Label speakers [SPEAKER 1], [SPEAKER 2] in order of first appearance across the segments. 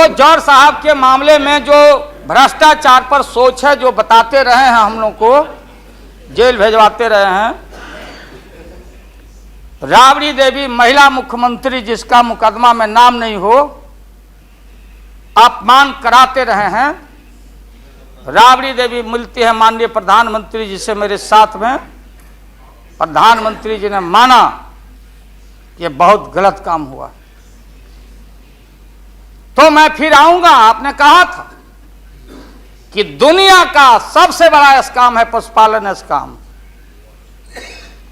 [SPEAKER 1] वो जौहर साहब के मामले में जो भ्रष्टाचार पर सोच है, जो बताते रहे हैं, हम लोग को जेल भेजवाते रहे हैं। राबड़ी देवी महिला मुख्यमंत्री, जिसका मुकदमा में नाम नहीं हो, अपमान कराते रहे हैं। राबड़ी देवी मिलती है माननीय प्रधानमंत्री जी से मेरे साथ में। प्रधानमंत्री जी ने माना कि बहुत गलत काम हुआ, तो मैं फिर आऊंगा। आपने कहा था कि दुनिया का सबसे बड़ा स्काम है पशुपालन स्काम।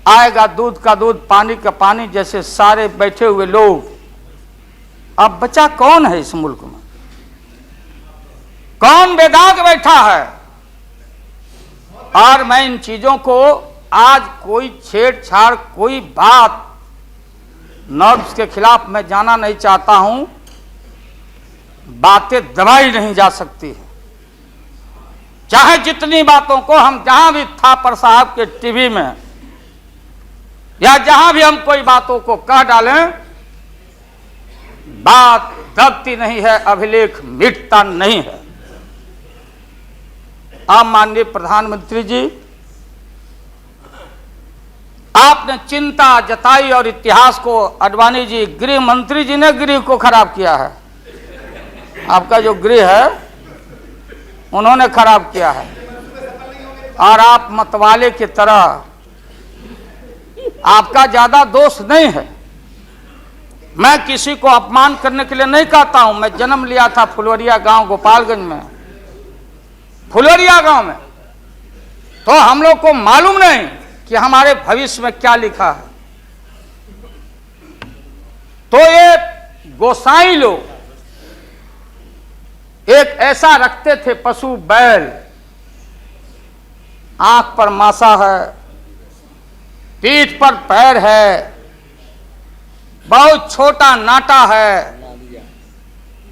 [SPEAKER 1] आएगा दूध का दूध, पानी का पानी, जैसे सारे बैठे हुए लोग। अब बचा कौन है इस मुल्क में? कौन बेदाग बैठा है? और मैं इन चीजों को आज कोई छेड़छाड़, कोई बात नॉर्म्स के खिलाफ मैं जाना नहीं चाहता हूं। बातें दबाई नहीं जा सकती है। चाहे जितनी बातों को हम जहां भी थापर साहब के टीवी में या जहां भी हम कोई बातों को कह डालें, बात दबती नहीं है, अभिलेख मिटता नहीं है। अब माननीय प्रधानमंत्री जी, आपने चिंता जताई और इतिहास को, आडवाणी जी, गृह मंत्री जी ने गृह को खराब किया है। आपका जो गृह है उन्होंने खराब किया है। और आप मतवाले की तरह, आपका ज्यादा दोष नहीं है। मैं किसी को अपमान करने के लिए नहीं कहता हूं। मैं जन्म लिया था फुलवरिया गांव, गोपालगंज में, फुलवरिया गांव में। तो हम लोग को मालूम नहीं कि हमारे भविष्य में क्या लिखा है। तो ये गोसाई लोग एक ऐसा रखते थे पशु, बैल, आंख पर मासा है, पीठ पर पैर है, बहुत छोटा नाटा है,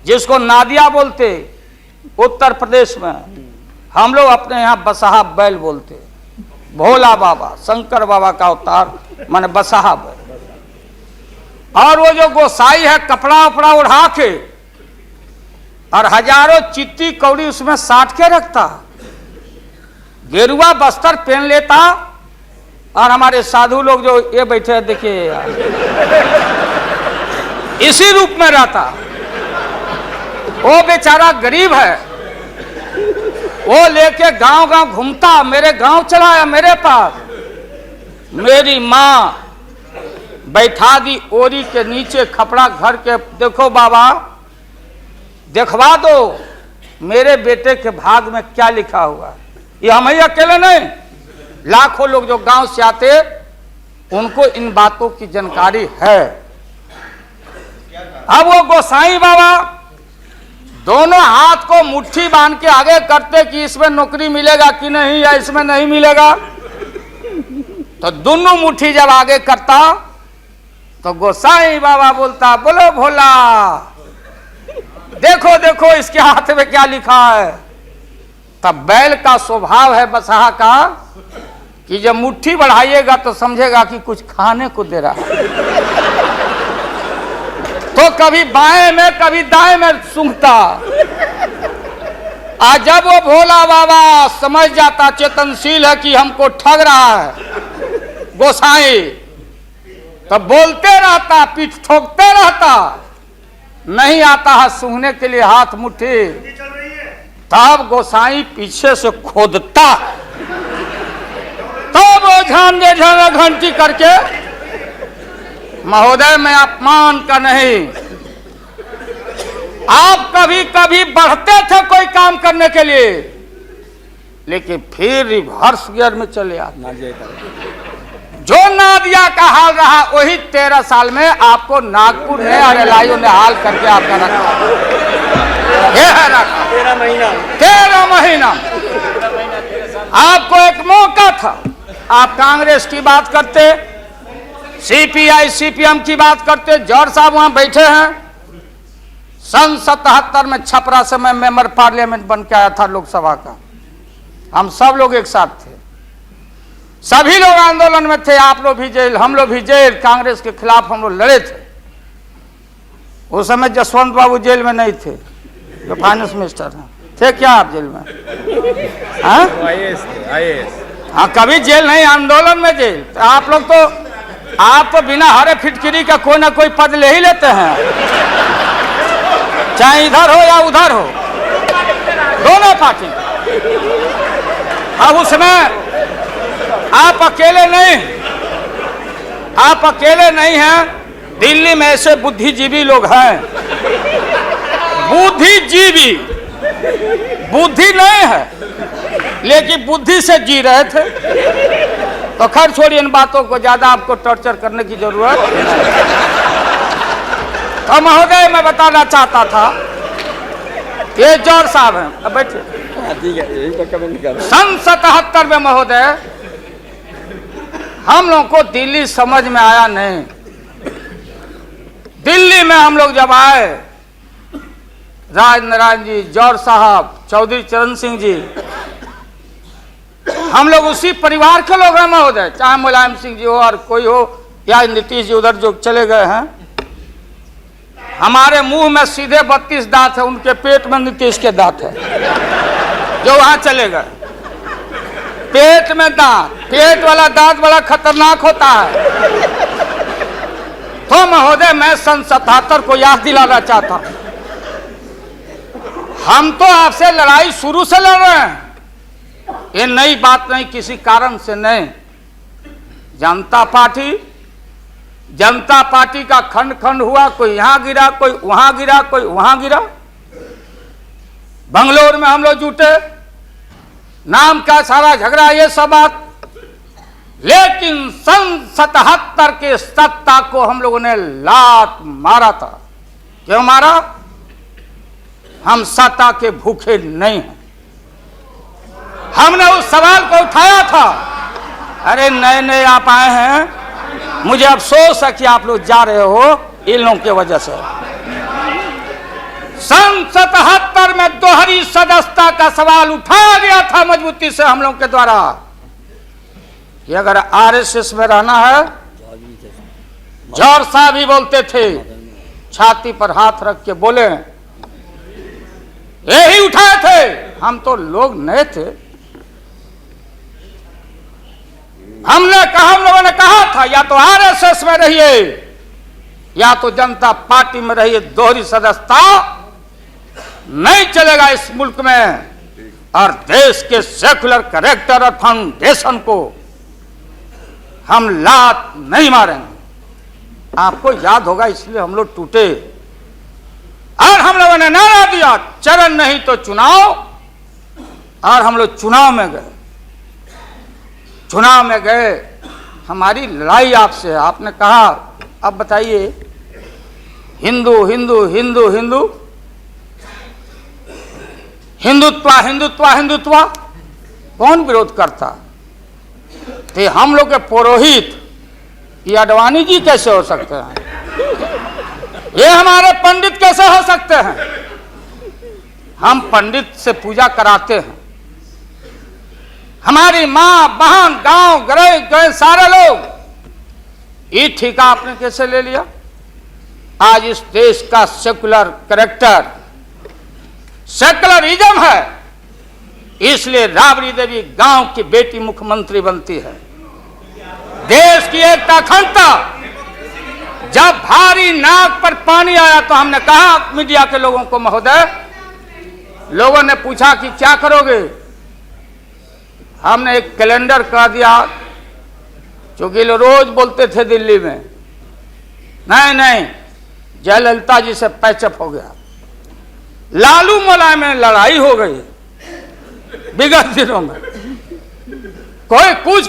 [SPEAKER 1] जिसको नादिया बोलते उत्तर प्रदेश में। हम लोग अपने यहां बसहा बैल बोलते। भोला बाबा, शंकर बाबा का अवतार माने बसहा बैल। और वो जो गोसाई है, कपड़ा उपड़ा उड़ा के और हजारों चित्ती कौड़ी उसमें साट के रखता, गेरुआ बस्तर पहन लेता। और हमारे साधु लोग जो ये बैठे हैं, देखिए, इसी रूप में रहता। वो बेचारा गरीब है, वो लेके गांव गांव घूमता। मेरे गांव चला आया मेरे पास। मेरी मां बैठा दी ओरी के नीचे खपड़ा घर के, देखो बाबा, दिखवा दो मेरे बेटे के भाग में क्या लिखा हुआ है। ये हम ही अकेले नहीं, लाखों लोग जो गांव से आते, उनको इन बातों की जानकारी है। अब वो गोसाई बाबा दोनों हाथ को मुट्ठी बांध के आगे करते कि इसमें नौकरी मिलेगा कि नहीं, या इसमें नहीं मिलेगा। तो दोनों मुट्ठी जब आगे करता तो गोसाई बाबा बोलता, बोलो भोला, देखो देखो इसके हाथ में क्या लिखा है। तब बैल का स्वभाव है बसहा का कि जब मुट्ठी बढ़ाइएगा तो समझेगा कि कुछ खाने को दे रहा है। तो कभी बाएं में कभी दाएं में सूंघता। आज जब वो भोला बाबा समझ जाता, चेतनशील है कि हमको ठग रहा है गोसाई, तो बोलते रहता, पीठ ठोकते रहता। नहीं आता है सूंघने के लिए हाथ मुट्ठी, तब गोसाई पीछे से खोदता। तब वो झांझे घंटी करके, महोदय मैं अपमान का नहीं, आप कभी कभी बढ़ते थे कोई काम करने के लिए, लेकिन फिर रिवर्स गियर में चले आते। जो नादिया का हाल रहा वही 13 साल में आपको नागपुर ने और एलआईओ ने हाल करके आपका रखा। ये है रखा 13 महीना। आपको एक मौका था, आप कांग्रेस की बात करते, सीपीआई सीपीएम की बात करते। जौहर साहब वहां बैठे हैं। सन 77 में छपरा से मैं मेंबर पार्लियामेंट बन के आया था लोकसभा का। हम सब लोग एक साथ थे, सभी लोग आंदोलन में थे। आप लोग भी जेल, हम लोग भी जेल। कांग्रेस के खिलाफ हम लोग लड़े थे। उस समय जसवंत बाबू जेल में नहीं थे, जो फाइनेंस मिनिस्टर हैं, थे क्या आप जेल में? हाँ हाँ, कभी जेल नहीं, आंदोलन में जेल। तो आप तो बिना हरे फिटकिरी का कोई ना कोई पद ले ही लेते हैं, चाहे इधर हो या उधर हो, दोनों पार्टी। अब उसमें आप अकेले नहीं हैं। दिल्ली में ऐसे बुद्धिजीवी लोग हैं, बुद्धिजीवी, बुद्धि नहीं है लेकिन बुद्धि से जी रहे थे। तो खैर छोड़िए इन बातों को, ज्यादा आपको टॉर्चर करने की जरूरत नहीं। तो महोदय मैं बताना चाहता था, ये जौहर साहब हैं, अब बैठिए। सन 77 में महोदय हम लोगों को दिल्ली समझ में आया नहीं। दिल्ली में हम लोग जब आए, राज नारायण जी, जौहर साहब, चौधरी चरण सिंह जी, हम लोग उसी परिवार के लोग हैं महोदय, चाहे मुलायम सिंह जी हो और कोई हो या नीतीश जी उधर जो चले गए हैं। हमारे मुंह में सीधे 32 दांत है, उनके पेट में नीतीश के दांत है जो वहां चले गए। पेट में दांत, पेट वाला दांत बड़ा खतरनाक होता है। तो महोदय मैं सन 77 को याद दिलाना चाहता हूं, हम तो आपसे लड़ाई शुरू से लड़ रहे हैं, ये नई बात नहीं, किसी कारण से नहीं। जनता पार्टी का खंड खंड हुआ, कोई यहां गिरा, कोई वहां गिरा, कोई वहां गिरा। बंगलोर में हम लोग जुटे, नाम का सारा झगड़ा, ये सब बात। लेकिन सन 77 के सत्ता को हम लोगों ने लात मारा था। क्यों मारा? हम सत्ता के भूखे नहीं हैं। हमने उस सवाल को उठाया था। अरे नए नए आप आए हैं, मुझे अफसोस है कि आप लोग जा रहे हो इन लोगों की वजह से। सन 77 में दोहरी सदस्यता का सवाल उठाया गया था मजबूती से हम लोग के द्वारा कि अगर आरएसएस में रहना है, जौहर साहब भी बोलते थे, छाती पर हाथ रख के बोले, यही उठाए थे। हम तो लोग नए थे, हम लोगों ने कहा था या तो आरएसएस में रहिए या तो जनता पार्टी में रहिए, दोहरी सदस्यता नहीं चलेगा इस मुल्क में। और देश के सेकुलर कैरेक्टर और फाउंडेशन को हम लात नहीं मारेंगे। आपको याद होगा, इसलिए हम लोग टूटे और हम लोगों ने नारा दिया, चरण नहीं तो चुनाव। और हम लोग चुनाव में गए। हमारी लड़ाई आपसे है। आपने कहा अब बताइए, हिंदू हिंदू हिंदू हिंदू हिंदुत्व कौन विरोध करता? तो हम लोग के पुरोहित ये अडवाणी जी कैसे हो सकते हैं? ये हमारे पंडित कैसे हो सकते हैं? हम पंडित से पूजा कराते हैं। हमारी माँ बहन गांव गए सारे लोग, ये ठेका आपने कैसे ले लिया? आज इस देश का सेकुलर कैरेक्टर सेकुलरिज्म है, इसलिए राबड़ी देवी गांव की बेटी मुख्यमंत्री बनती है। देश की एकता अखंडता। जब भारी नाक पर पानी आया तो हमने कहा मीडिया के लोगों को, महोदय, लोगों ने पूछा कि क्या करोगे? हमने एक कैलेंडर कर दिया, क्योंकि लोग रोज बोलते थे दिल्ली में, नहीं जयललिता जी से पैचअप हो गया, लालू मुलायम में लड़ाई हो गई विगत दिनों में, कोई कुछ